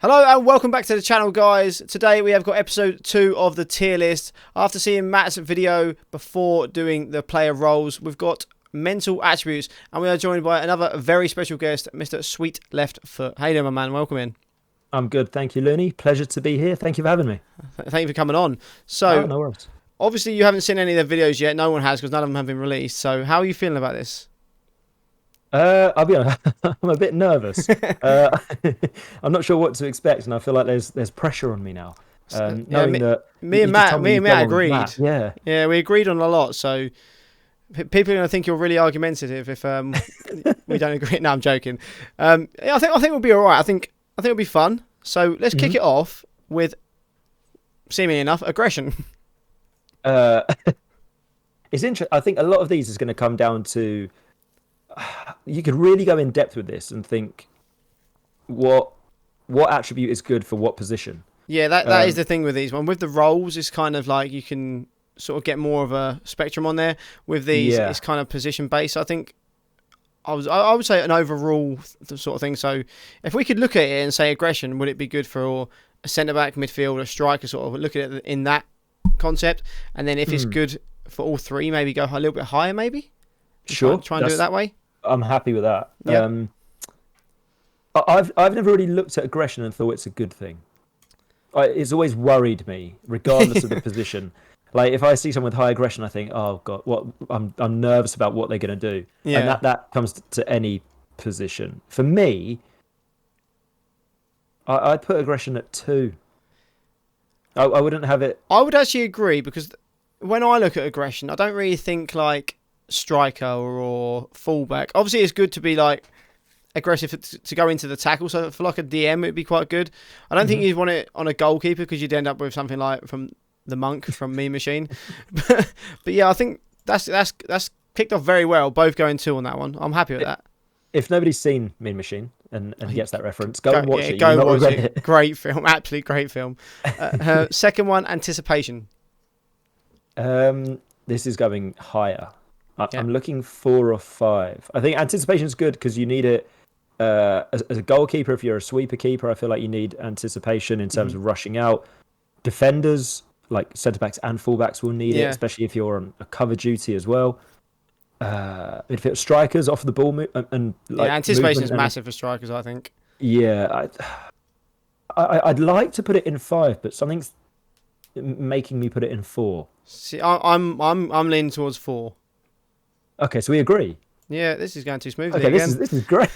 Hello and welcome back to the channel, guys. Today we have got episode 2 of the tier list. After seeing Matt's video before doing the player roles, we've got mental attributes and we are joined by another very special guest, Mr. SweetLeftFoot. How you doing, my man? Welcome in. I'm good, thank you, Looney. Pleasure to be here. Thank you for having me. Thank you for coming on. So, no worries. Obviously you haven't seen any of the videos yet. No one has because none of them have been released. So how are you feeling about this? I'll be honest, I'm a bit nervous. I'm not sure what to expect, and I feel like there's pressure on me now. Knowing that me and Matt agreed. Matt, yeah, we agreed on a lot. So people are going to think you're really argumentative if we don't agree. No, I'm joking. I think we'll be all right. I think it'll be fun. So let's kick it off with, seemingly enough, aggression. It's interesting. I think a lot of these is going to come down to. You could really go in depth with this and think what attribute is good for what position. Yeah, that is the thing with these one. With the roles, it's kind of like you can sort of get more of a spectrum on there. With these, it's kind of position based. I think I would say an overall sort of thing. So if we could look at it and say aggression, would it be good for a centre back, midfield, a striker? Sort of look at it in that concept, and then if it's good for all three, maybe go a little bit higher, maybe. Sure, try and do it that way. I'm happy with that. Yep. I've never really looked at aggression and thought it's a good thing. It's always worried me, regardless of the position. Like if I see someone with high aggression, I think, oh god, what? I'm nervous about what they're going to do. Yeah. And that comes to any position. For me, I'd put aggression at 2. I wouldn't have it. I would actually agree because when I look at aggression, I don't really think like striker or fullback. Obviously it's good to be like aggressive to go into the tackle, so for like a DM it'd be quite good. I don't think you'd want it on a goalkeeper because you'd end up with something like from the monk from Mean Machine. But yeah, I think that's kicked off very well, both going 2 on that one. I'm happy with that. If nobody's seen Mean Machine and gets that reference, go and watch it. Go watch it. Great film, absolutely great film. Second one, anticipation. This is going higher. I'm looking 4 or 5. I think anticipation is good because you need it as a goalkeeper. If you're a sweeper keeper, I feel like you need anticipation in terms of rushing out. Defenders, like centre backs and fullbacks, will need it, especially if you're on a cover duty as well. Midfield strikers off the ball and anticipation is massive for strikers, I think. Yeah, I'd like to put it in 5, but something's making me put it in 4. See, I'm leaning towards 4. Okay, so we agree. Yeah, this is going too smoothly. Okay, again. This is great.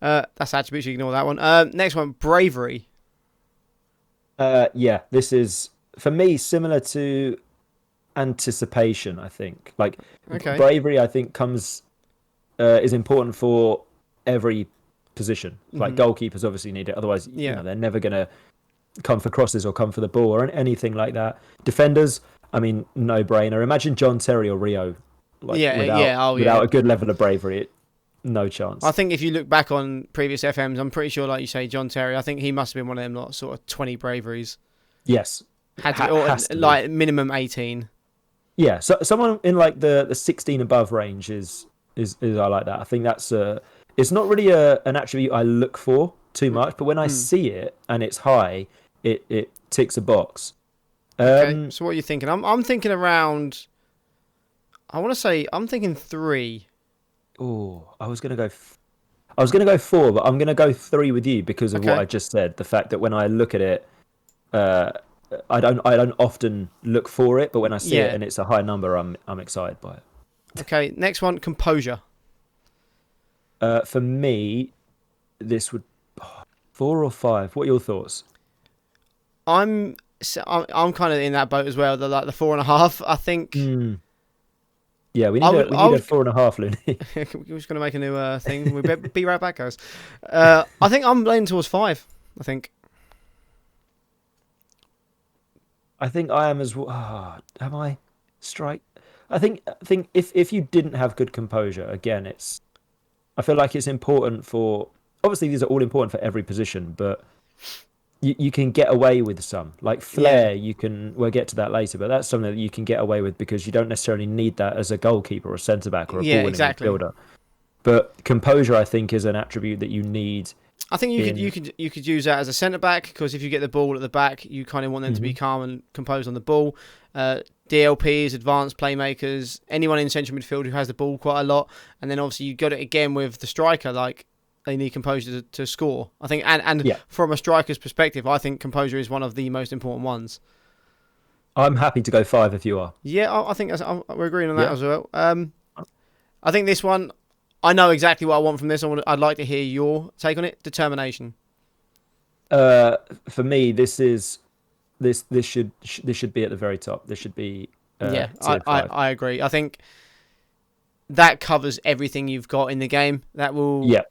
That's attributes. You ignore that one. Next one, bravery. Yeah, this is for me similar to anticipation. I think bravery. I think is important for every position. Like goalkeepers obviously need it. Otherwise, they're never gonna come for crosses or come for the ball or anything like that. Defenders, I mean, no brainer. Imagine John Terry or Rio. Without a good level of bravery, no chance. I think if you look back on previous FMs, I'm pretty sure, like you say, John Terry, I think he must have been one of them lot, sort of 20 braveries. Yes. Has to like minimum 18. Yeah, so someone in like the 16 above range is I like that. I think that's it's not really an attribute I look for too much, but when I see it and it's high, it ticks a box. Okay, so what are you thinking? I'm thinking around. I'm thinking 3. Oh, I was gonna go 4, but I'm gonna go 3 with you because of what I just said. The fact that when I look at it, I don't often look for it, but when I see it and it's a high number, I'm excited by it. Okay, next one, composure. For me, this would 4 or 5. What are your thoughts? I'm kind of in that boat as well. The 4.5. I think. Yeah, we need a 4.5, Looney. We're just going to make a new thing. We'll be right back, guys. I think I'm leaning towards 5. I think I am as well. Am I? Strike. I think if you didn't have good composure, again, I feel like it's important for. Obviously, these are all important for every position, but you can get away with some. Like Flair, we'll get to that later, but that's something that you can get away with because you don't necessarily need that as a goalkeeper or a centre back or a ball-winning midfielder. But composure, I think, is an attribute that you need I think you could use that as a centre back, because if you get the ball at the back, you kind of want them to be calm and composed on the ball. DLPs, advanced playmakers, anyone in central midfield who has the ball quite a lot, and then obviously you got it again with the striker. Like, they need composure to score. I think, and from a striker's perspective, I think composure is one of the most important ones. I'm happy to go 5 if you are. Yeah, I think we're agreeing on that as well. I think this one, I know exactly what I want from this. I'd like to hear your take on it. Determination. For me, this should be at the very top. This should be. I agree. I think that covers everything you've got in the game. That will. Yeah.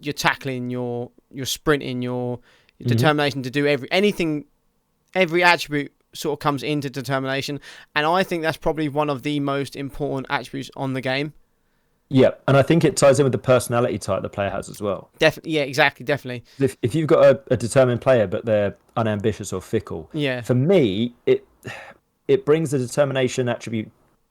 You're tackling, your sprinting, your determination to do everything. Every attribute sort of comes into determination, and I think that's probably one of the most important attributes on the game. Yeah, and I think it ties in with the personality type the player has as well. Definitely, yeah, exactly, definitely. If you've got a determined player but they're unambitious or fickle, for me it brings the determination attribute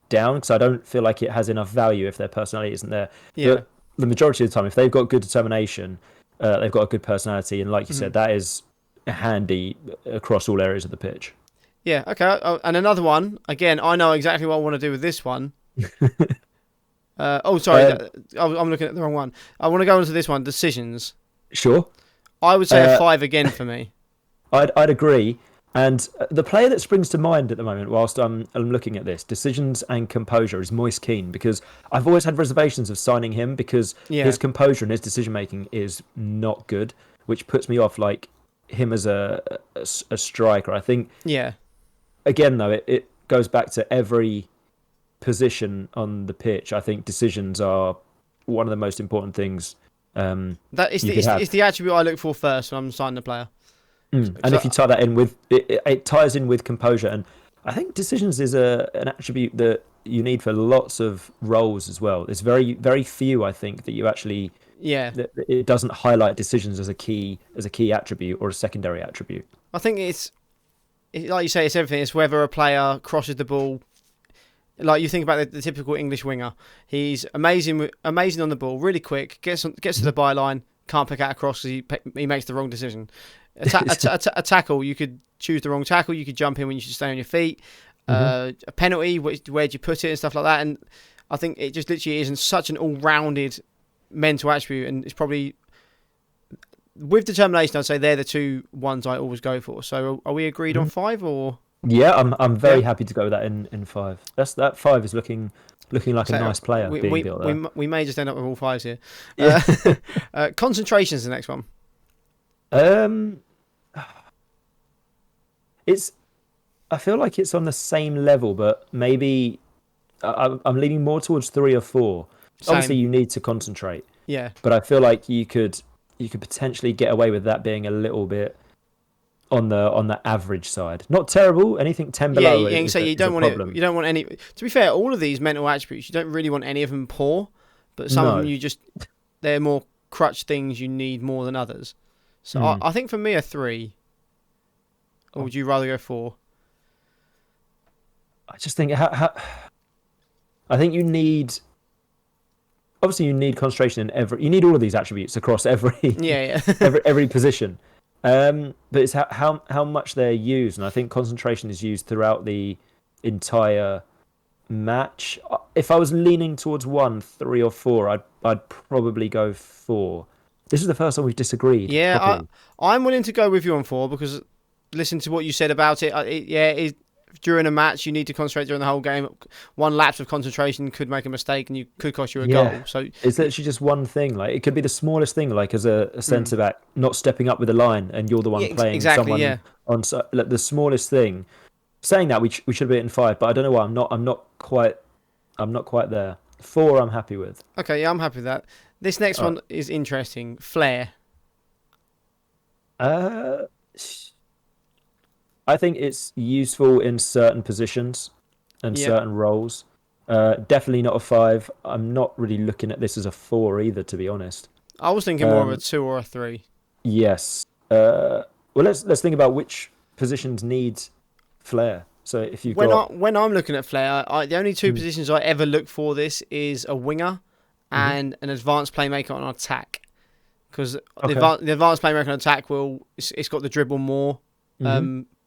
down, because I don't feel like it has enough value if their personality isn't there. Yeah. But the majority of the time, if they've got good determination, they've got a good personality, and like you said, that is handy across all areas of the pitch. Yeah, okay. And another one, again, I know exactly what I want to do with this one. Sorry, I'm looking at the wrong one. I want to go into this one, decisions. Sure. I would say a 5 again for me. I'd agree. And the player that springs to mind at the moment, whilst I'm looking at this, decisions and composure, is Moise Kean, because I've always had reservations of signing him because his composure and his decision making is not good, which puts me off like him as a striker. I think. Yeah. Again, though, it goes back to every position on the pitch. I think decisions are one of the most important things. It's the attribute I look for first when I'm signing a player. And if you tie that in with it ties in with composure, and I think decisions is an attribute that you need for lots of roles as well. There's very, very few, I think, that you actually that it doesn't highlight decisions as a key attribute or a secondary attribute. I think it's like you say, it's everything. It's whether a player crosses the ball. Like, you think about the typical English winger, he's amazing on the ball, really quick, gets to the byline, can't pick out a cross because he makes the wrong decision. A tackle, you could choose the wrong tackle, you could jump in when you should stay on your feet. A penalty, where'd you put it and stuff like that. And I think it just literally isn't such an all-rounded mental attribute, and it's probably, with determination, I'd say they're the two ones I always go for. So are we agreed on 5 or? Yeah, I'm very happy to go with that in 5. That 5 is looking like a nice player being built there. We may just end up with all 5s here. Yeah. Concentration is the next one. I feel like it's on the same level, but maybe I'm leaning more towards 3 or 4. Same. Obviously, you need to concentrate. Yeah. But I feel like you could potentially get away with that being a little bit on the average side. Not terrible. Anything 10 below. Yeah, you don't want it. You don't want any. To be fair, all of these mental attributes, you don't really want any of them poor, but some of them they're more crutch things you need more than others. So I think for me a 3. Or would you rather go 4? I just think I think you need. Obviously, you need concentration in you need all of these attributes across every every position. But it's how much they're used, and I think concentration is used throughout the entire match. If I was leaning towards 1, 3, or 4, I'd probably go 4. This is the first time we've disagreed. Yeah, I'm willing to go with you on 4 because listen to what you said about it. During a match, you need to concentrate during the whole game. One lapse of concentration could make a mistake and could cost you a goal. So it's literally just one thing. Like, it could be the smallest thing, like as a centre back not stepping up with the line, and you're the one playing someone on like the smallest thing. Saying that, we should have been in 5, but I don't know why I'm not quite there. 4, I'm happy with. Okay, yeah, I'm happy with that. This next one is interesting. Flair. I think it's useful in certain positions and certain roles. Definitely not a 5. I'm not really looking at this as a 4 either, to be honest. I was thinking more of a 2 or a 3. Yes. Well, let's think about which positions need Flair. So if you when I'm looking at Flair, the only 2 positions I ever look for this is a winger and an advanced playmaker on attack. because Okay. the advanced playmaker on attack it's got the dribble more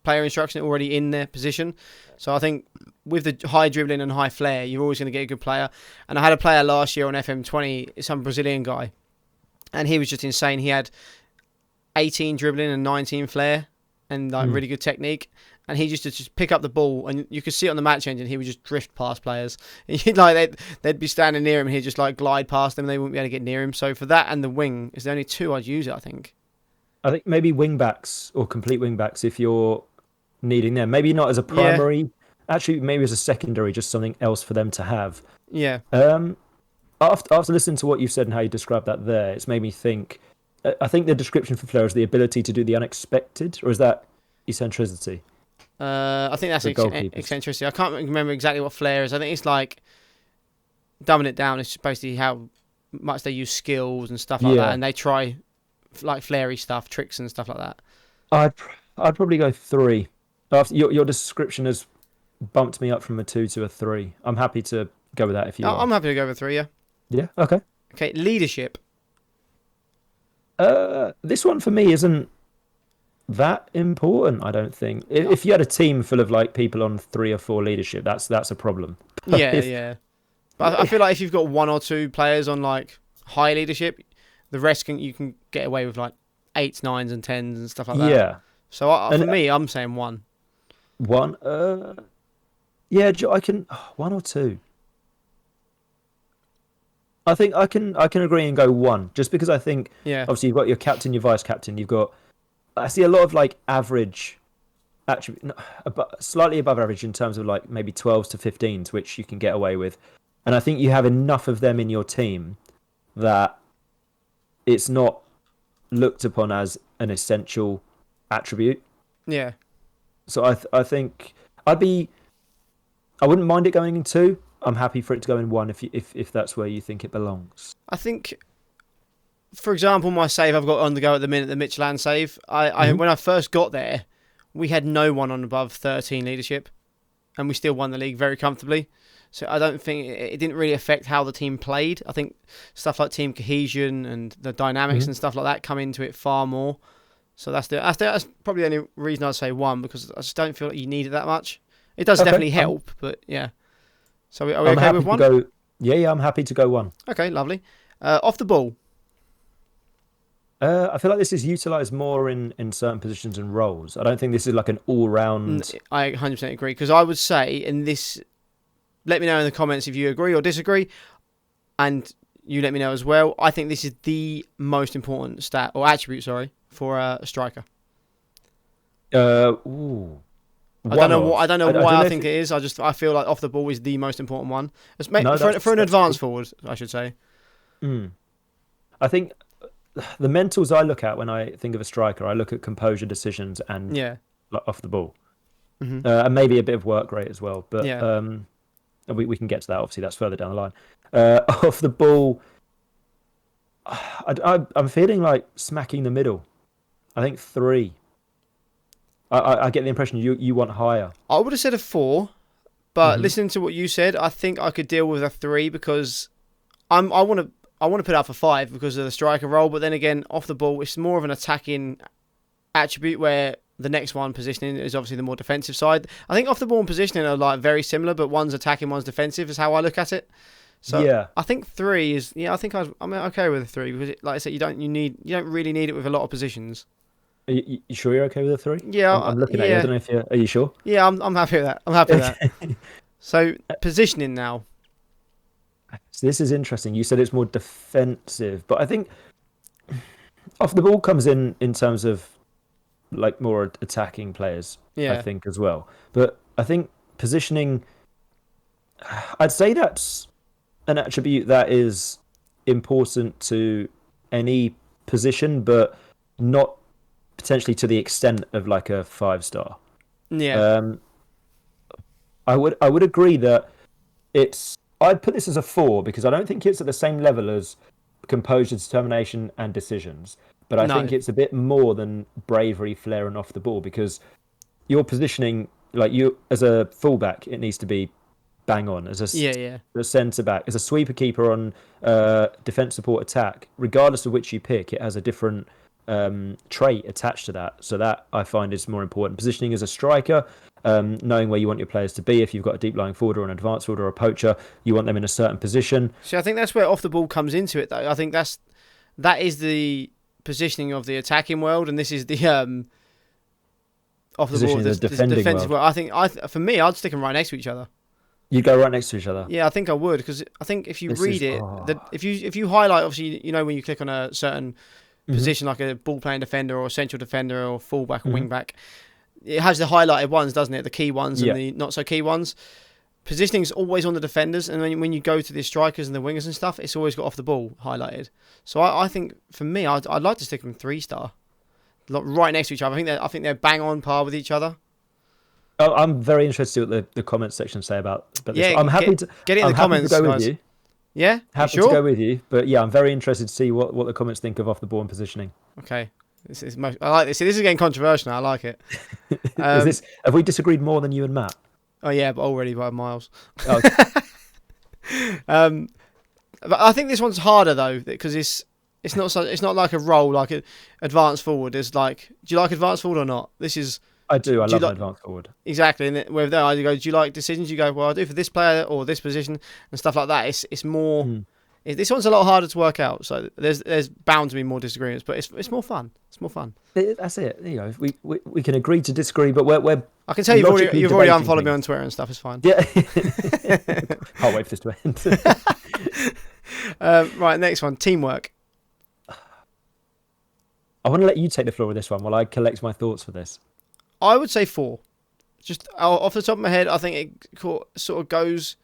player instruction already in their position. So I think with the high dribbling and high flair, you're always going to get a good player. And I had a player last year on FM20, some Brazilian guy, and he was just insane. He had 18 dribbling and 19 flair and like really good technique. And he used to just pick up the ball, and you could see it on the match engine. He would just drift past players. They'd be standing near him, and he'd just like glide past them. And they wouldn't be able to get near him. So for that and the wing, is the only two I'd use it. I think. I think maybe wing backs or complete wing backs if you're needing them. Maybe not as a primary. Yeah. Actually, maybe as a secondary, just something else for them to have. Yeah. After listening to what you've said and how you described that there, it's made me think. I think the description for Flair is the ability to do the unexpected, or is that eccentricity? I think that's eccentricity. I can't remember exactly what Flair is. I think it's like dumbing it down. It's basically how much they use skills and stuff like that, and they try like flary stuff, tricks and stuff like that. I'd probably go 3. After your description has bumped me up from a 2 to a 3. I'm happy to go with that if you want. I'm happy to go with 3. Yeah. Yeah. Okay. Okay. Leadership. This one for me isn't that important, I don't think. If you had a team full of like people on 3 or 4 leadership, that's a problem. Yeah. But I feel like if you've got 1 or 2 players on like high leadership, the rest you can get away with like 8s, 9s, and 10s and stuff like that. Yeah. So for me, I'm saying 1. 1. Yeah, I can 1 or 2. I think I can agree and go 1, just because I think obviously you've got your captain, your vice captain, you've got. I see a lot of like average, actually slightly above average in terms of like maybe 12s to 15s, which you can get away with, and I think you have enough of them in your team that it's not looked upon as an essential attribute. Yeah. So I think I wouldn't mind it going in 2. I'm happy for it to go in 1 if that's where you think it belongs. I think, for example, my save I've got on the go at the minute, the Michelin save. When I first got there, we had no one on above 13 leadership, and we still won the league very comfortably. So I don't think it didn't really affect how the team played. I think stuff like team cohesion and the dynamics and stuff like that come into it far more. So that's probably the only reason I'd say 1, because I just don't feel like you need it that much. It does definitely help, but yeah. So are we okay with 1? Yeah, I'm happy to go 1. Okay, lovely. Off the ball. I feel like this is utilised more in certain positions and roles. I don't think this is like an all-round. I 100% agree, because I would say in this, let me know in the comments if you agree or disagree, and you let me know as well. I think this is the most important stat or attribute, for a striker. Ooh. I don't know why I think it is. I feel like off the ball is the most important one. For an advanced forward, I should say. I think the mentals I look at when I think of a striker, I look at composure, decisions, and off the ball, and maybe a bit of work rate as well. But we can get to that. Obviously, that's further down the line. Off the ball, I'm feeling like smacking the middle. I think 3. I get the impression you want higher. I would have said a 4, but listening to what you said, I think I could deal with a 3, because I want to put it up for 5 because of the striker role. But then again, off the ball, it's more of an attacking attribute, where the next one, positioning, is obviously the more defensive side. I think off the ball and positioning are like very similar, but one's attacking, one's defensive, is how I look at it. So I think 3 is I think I'm okay with a 3, because like I said, you don't really need it with a lot of positions. Are you sure you're okay with a 3? Yeah, I'm looking at you. I don't know if are you sure? Yeah, I'm happy with that. So positioning now. So this is interesting. You said it's more defensive, but I think off the ball comes in terms of like more attacking players. I think as well. But I think positioning, I'd say that's an attribute that is important to any position, but not potentially to the extent of like a 5-star. I would agree that I'd put this as a 4, because I don't think it's at the same level as composure, determination, and decisions. But I think it's a bit more than bravery, flair, and off the ball, because your positioning, like you as a fullback, it needs to be bang on as Yeah. a centre back, as a sweeper keeper on defence support attack. Regardless of which you pick, it has a different trait attached to that. So that I find is more important. Positioning as a striker, knowing where you want your players to be. If you've got a deep lying forward or an advanced forward or a poacher, you want them in a certain position. See, I think that's where off the ball comes into it, though. I think that is the positioning of the attacking world, and this is the off the ball, the defensive world. I think for me, I'd stick them right next to each other. You go right next to each other. Yeah, I think I would, because I think if you read it, if you highlight, obviously, when you click on a certain position, like a ball playing defender or a central defender or fullback or wing back, it has the highlighted ones, doesn't it? The key ones and the not so key ones. Positioning is always on the defenders, and when you go to the strikers and the wingers and stuff, it's always got off the ball highlighted. So I think for me, I'd like to stick them 3-star, right next to each other. I think they're bang on par with each other. Oh, I'm very interested in what the comments section say about this. Yeah, I'm happy to get it in the comments, to go guys. with you. Yeah, happy to go with you, but yeah, I'm very interested to see what the comments think of off the ball and positioning. Okay, I like this. See, this is getting controversial. I like it. Have we disagreed more than you and Matt? Oh yeah, but already by miles. Oh. But I think this one's harder though, because it's not like a role like an advanced forward. It's like, do you like advanced forward or not? This is. I do. I love an advanced forward. Exactly, and with that, I go, do you like decisions? You go, well, I do for this player or this position and stuff like that. It's more. This one's a lot harder to work out. So there's bound to be more disagreements, but it's more fun. It's more fun. That's it. We can agree to disagree, but we're I can tell you've already unfollowed me on Twitter and stuff. It's fine. Yeah. Can't wait for this to end. Right, next one, teamwork. I want to let you take the floor with this one while I collect my thoughts for this. I would say 4. Just off the top of my head, I think it sort of goes.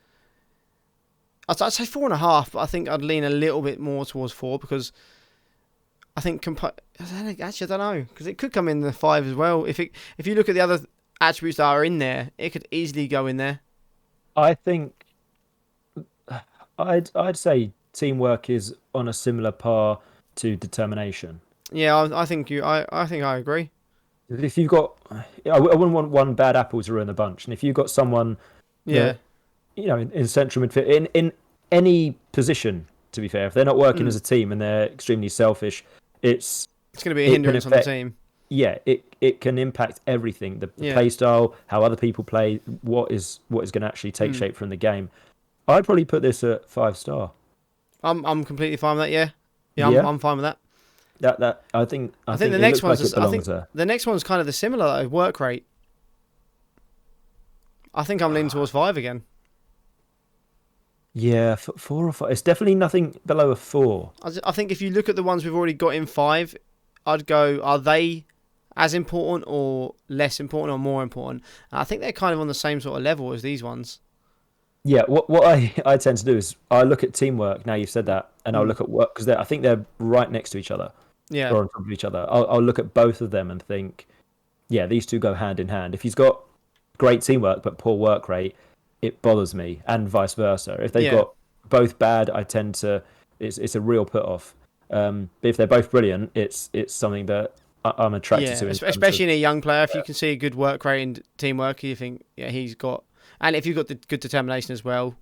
I'd say 4.5, but I think I'd lean a little bit more towards 4 because I think actually I don't know, because it could come in the 5 as well. If you look at the other attributes that are in there, it could easily go in there. I think I'd say teamwork is on a similar par to determination. Yeah, I think I agree. If you've got, I wouldn't want one bad apple to ruin the bunch, and if you've got someone, in central midfield, in any position, to be fair, if they're not working as a team and they're extremely selfish, it's going to be a hindrance on the team. Yeah, it can impact everything, the play style, how other people play, what is going to actually take shape from the game. I'd probably put this at 5-star. I'm completely fine with that. Yeah, I'm fine with that. I think the next one's the next one's kind of the similar work rate. I think I'm leaning towards 5 again. Yeah, 4 or 5. It's definitely nothing below a 4. I think if you look at the ones we've already got in 5, I'd go, are they as important or less important or more important? And I think they're kind of on the same sort of level as these ones. Yeah, what I tend to do is I look at teamwork. Now you've said that, and I'll look at work because I think they're right next to each other. Yeah, or on top of each other. I'll look at both of them and think, yeah, these two go hand in hand. If he's got great teamwork but poor work rate, it bothers me, and vice versa. If they've got both bad, I tend to it's a real put off. But if they're both brilliant, it's something that I'm attracted to. Especially in a young player, if you can see a good work rate and teamwork, you think, he's got. And if you've got the good determination as well,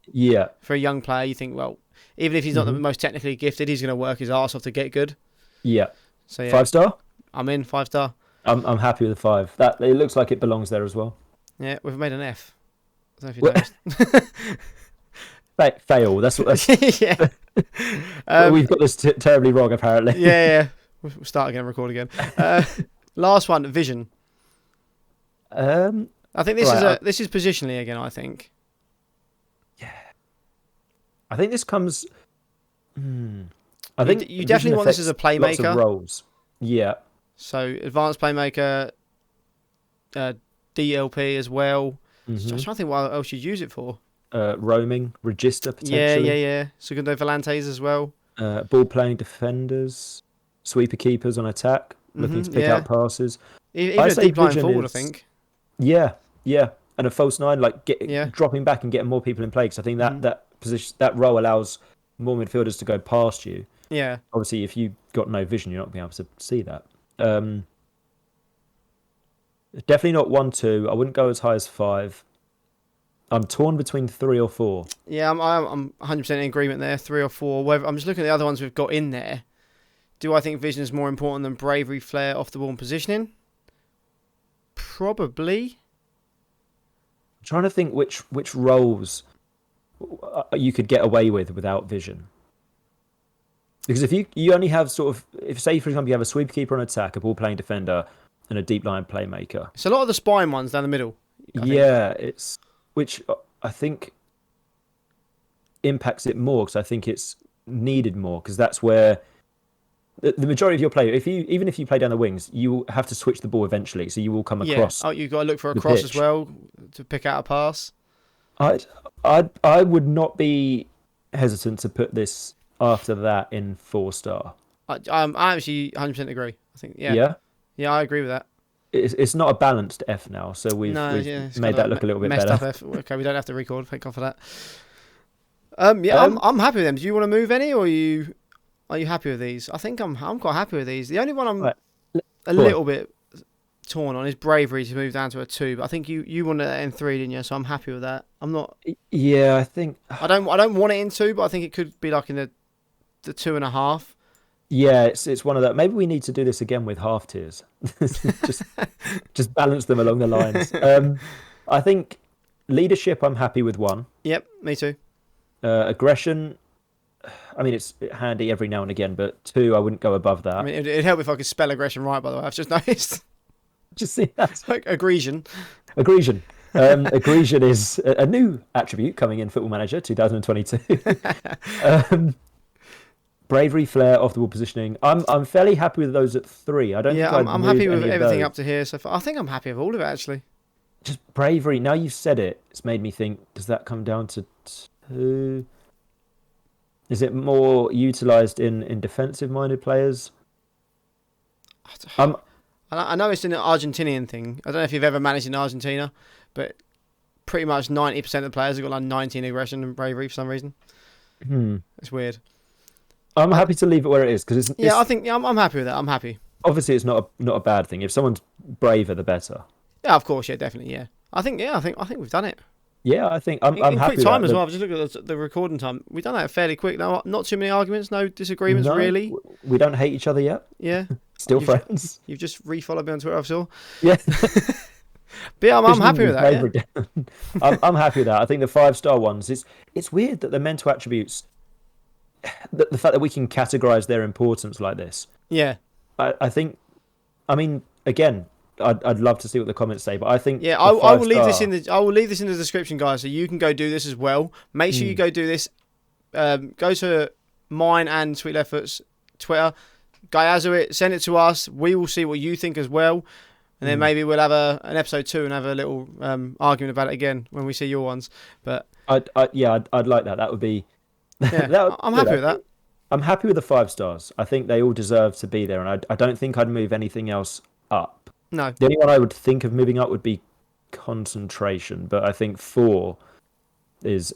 for a young player, you think, well, even if he's not the most technically gifted, he's going to work his arse off to get good. Yeah. So 5-star? I'm in 5-star. I'm happy with the 5. That it looks like it belongs there as well. Yeah, we've made an F. I don't know if you noticed. Fail. That's what. Yeah. We've got this terribly wrong, apparently. Yeah. We'll start again. Record again. Last one, vision. I think this is positionally again. I think. Yeah. I think this comes. I think you definitely want this as a playmaker. Lots of roles. Yeah. So advanced playmaker, DLP as well. So I'm trying to think what else you'd use it for. Roaming, register potentially. Yeah. Segundo Volantes as well. Ball playing defenders, sweeper keepers on attack, looking to pick out passes. Even a deep line forward, I think. Yeah, and a false 9, like dropping back and getting more people in play. Because I think that position, that role allows more midfielders to go past you. Yeah. Obviously, if you've got no vision, you're not going to be able to see that. Definitely not 1-2. I wouldn't go as high as 5. I'm torn between 3 or 4. Yeah, I'm 100% in agreement there. 3 or 4. Whether, I'm just looking at the other ones we've got in there. Do I think vision is more important than bravery, flair, off the ball, and positioning? Probably. I'm trying to think which roles you could get away with without vision. Because if you only have sort of, if say for example you have a sweep keeper on attack, a ball playing defender, and a deep line playmaker. It's a lot of the spine ones down the middle. Yeah, it's which I think impacts it more because I think it's needed more because that's where the majority of your play. Even if you play down the wings, you will have to switch the ball eventually, so you will come across. Oh, you've got to look for a cross as well to pick out a pass. I would not be hesitant to put this after that in 4-star. I actually 100% agree. I think yeah, I agree with that. It's not a balanced F now, so we've made that look a little bit better. Up F. Okay, we don't have to record. Thank God for that. I'm happy with them. Do you want to move any, or are you happy with these? I think I'm quite happy with these. The only one I'm a little bit torn on is bravery to move down to a 2, but I think you wanted that in 3, didn't you? So I'm happy with that. I'm not. Yeah, I think I don't want it in 2, but I think it could be like in the 2.5. Yeah, it's one of that. Maybe we need to do this again with half tiers. just balance them along the lines. I think leadership, I'm happy with 1. Yep, me too. Aggression, I mean, it's handy every now and again, but 2, I wouldn't go above that. I mean, it'd help if I could spell aggression right, by the way. I've just noticed. Just see that. Like aggression. Aggression. Aggression is a new attribute coming in Football Manager 2022. Bravery, flair, off the ball positioning. I'm fairly happy with those at 3. I don't. Yeah, think I'm happy with everything up to here so far. I think I'm happy with all of it actually. Just bravery. Now you've said it, it's made me think. Does that come down to 2? Is it more utilised in defensive-minded players? I know it's an Argentinian thing. I don't know if you've ever managed in Argentina, but pretty much 90% of the players have got like 19 aggression and bravery for some reason. It's weird. I'm happy to leave it where it is because I think I'm happy with that. I'm happy. Obviously, it's not a bad thing. If someone's braver, the better. Yeah, of course. Yeah, definitely. Yeah, I think we've done it. Yeah, I think I'm happy. Quick time as well. I've just looked at the recording time. We've done that fairly quick. No, not too many arguments, no disagreements really. We don't hate each other yet. Yeah, still friends. You've just refollowed me on Twitter, I saw. Yeah. But yeah, I'm happy with that. Yeah. I'm happy with that. I think the 5-star ones. It's weird that the mental attributes. The fact that we can categorize their importance like this. Yeah. I think. I mean, again. I'd love to see what the comments say, but I think I will leave this in the description, guys, so you can go do this as well. Make sure you go do this. Go to mine and SweetLeftFoot's Twitter. Gayazo it, send it to us. We will see what you think as well, and then maybe we'll have an episode 2 and have a little argument about it again when we see your ones. But I'd like that. That would be. Yeah, I'm happy with that. I'm happy with the 5 stars. I think they all deserve to be there, and I don't think I'd move anything else up. No. The only one I would think of moving up would be concentration, but I think 4 is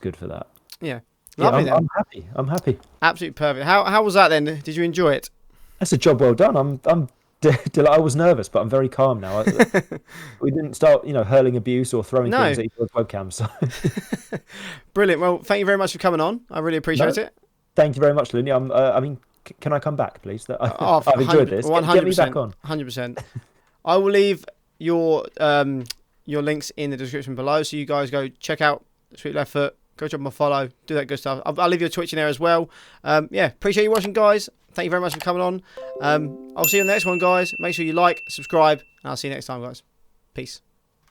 good for that. Yeah. Lovely, I'm happy. I'm happy. Absolutely perfect. How was that then? Did you enjoy it? That's a job well done. I was nervous, but I'm very calm now. We didn't start, hurling abuse or throwing things at each other's webcams. So. Brilliant. Well, thank you very much for coming on. I really appreciate it. Thank you very much, Lindy. Can I come back, please? I've enjoyed this. 100%. Get me back on. 100%. I will leave your links in the description below, so you guys go check out SweetLeftFoot. Go drop them a follow. Do that good stuff. I'll leave your Twitch in there as well. Appreciate you watching, guys. Thank you very much for coming on. I'll see you in the next one, guys. Make sure you like, subscribe, and I'll see you next time, guys. Peace.